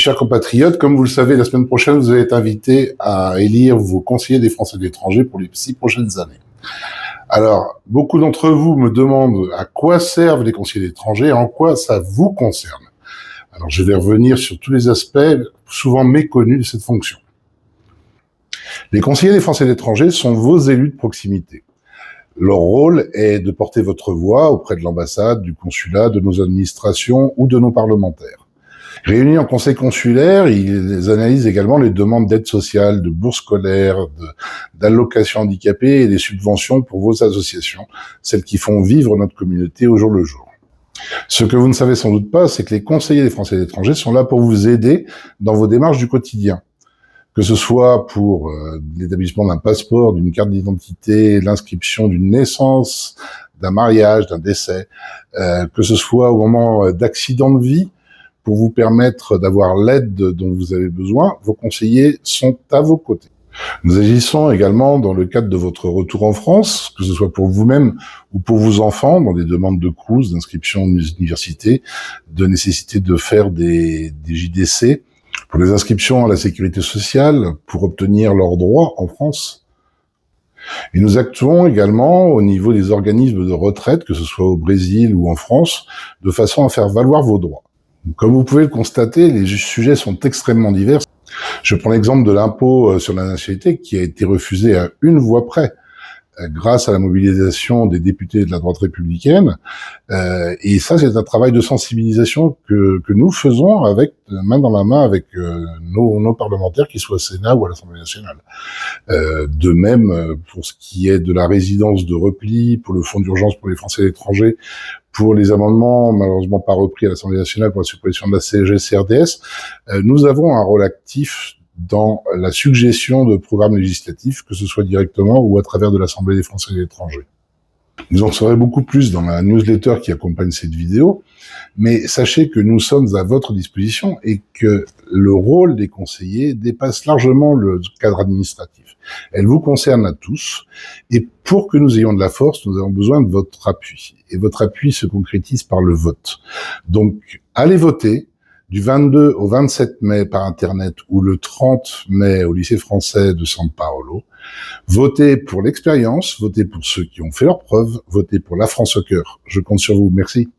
chers compatriotes, comme vous le savez, la semaine prochaine, vous allez être invités à élire vos conseillers des Français de l'étranger pour les 6 prochaines années. Alors, beaucoup d'entre vous me demandent à quoi servent les conseillers d'étrangers et en quoi ça vous concerne. Alors, je vais revenir sur tous les aspects souvent méconnus de cette fonction. Les conseillers des Français de l'étranger sont vos élus de proximité. Leur rôle est de porter votre voix auprès de l'ambassade, du consulat, de nos administrations ou de nos parlementaires. Réunis en conseil consulaire, ils analysent également les demandes d'aide sociale, de bourses scolaires, d'allocations handicapées et des subventions pour vos associations, celles qui font vivre notre communauté au jour le jour. Ce que vous ne savez sans doute pas, c'est que les conseillers des Français de l'étranger sont là pour vous aider dans vos démarches du quotidien. Que ce soit pour l'établissement d'un passeport, d'une carte d'identité, l'inscription d'une naissance, d'un mariage, d'un décès, que ce soit au moment d'accident de vie, pour vous permettre d'avoir l'aide dont vous avez besoin, vos conseillers sont à vos côtés. Nous agissons également dans le cadre de votre retour en France, que ce soit pour vous-même ou pour vos enfants, dans des demandes de CROUS, d'inscription aux universités, de nécessité de faire des JDC, pour les inscriptions à la sécurité sociale, pour obtenir leurs droits en France. Et nous actuons également au niveau des organismes de retraite, que ce soit au Brésil ou en France, de façon à faire valoir vos droits. Comme vous pouvez le constater, les sujets sont extrêmement divers. Je prends l'exemple de l'impôt sur la nationalité qui a été refusé à une voix près, grâce à la mobilisation des députés de la droite républicaine. Et ça, c'est un travail de sensibilisation que nous faisons avec main dans la main avec nos parlementaires, qu'ils soient au Sénat ou à l'Assemblée nationale. De même, pour ce qui est de la résidence de repli, pour le fonds d'urgence pour les Français à l'étranger, pour les amendements malheureusement pas repris à l'Assemblée nationale pour la suppression de la CSG-CRDS, nous avons un rôle actif dans la suggestion de programmes législatifs, que ce soit directement ou à travers de l'Assemblée des Français de l'étranger. Vous en saurez beaucoup plus dans la newsletter qui accompagne cette vidéo, mais sachez que nous sommes à votre disposition et que le rôle des conseillers dépasse largement le cadre administratif. Elle vous concerne à tous, et pour que nous ayons de la force, nous avons besoin de votre appui. Et votre appui se concrétise par le vote. Donc, allez voter du 22 au 27 mai par Internet ou le 30 mai au lycée français de San Paolo. Votez pour l'expérience, votez pour ceux qui ont fait leurs preuves, votez pour la France au cœur. Je compte sur vous. Merci.